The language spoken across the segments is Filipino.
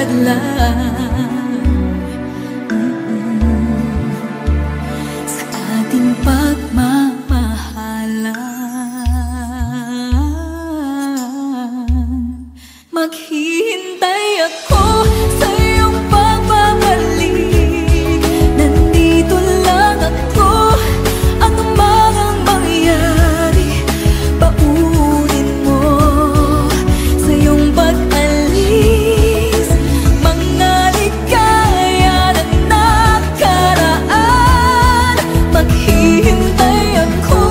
hadlang sa ating pagmamahalan. Maghihintay ako sa iyong pagbabalik. Nandito lang ako, ano man ang mangyari. Paunin mo sa iyong pag-alis mga ligaya ng nakaraan. Maghihintay ako.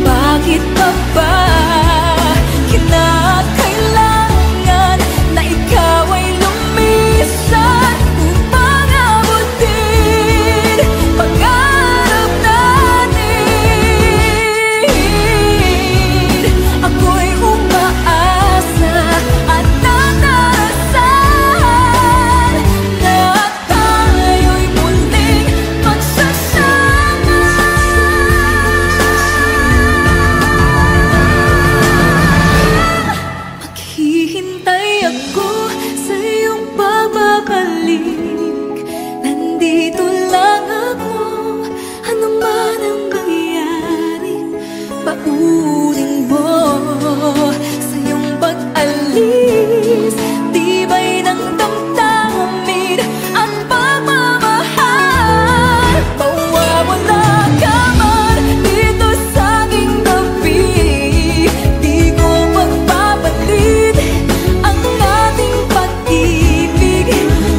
Bakit pa ba kinakailangan na ikaw ay lumisan upang abutin pangarap natin? Ako'y umaasa at nadarasan na tayo'y muling magsasama. Maghihintay ako sa iyong pagbabalik. Nandito lang ako, ano man ang mangyari. Paunin mo sa iyong pag-alis tibay ng damdamin at pagmamahal. Mawawala ka man dito sa aking tabi, di ko magpapalit ang ating pag-ibig.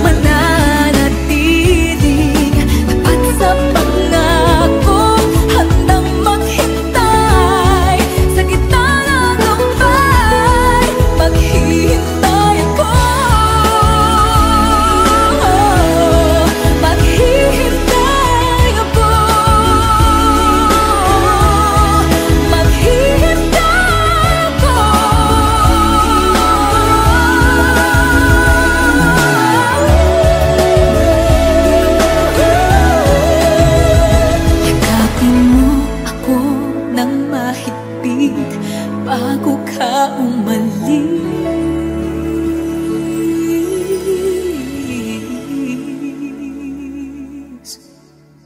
Mananatiling tapat sa pangako, handang maghintay sa gitna ng lumbay. Maghihintay ako. Maghihintay ako. Maghihintay ako. Yakapin mo ako ng mahigpit bago ka umalis.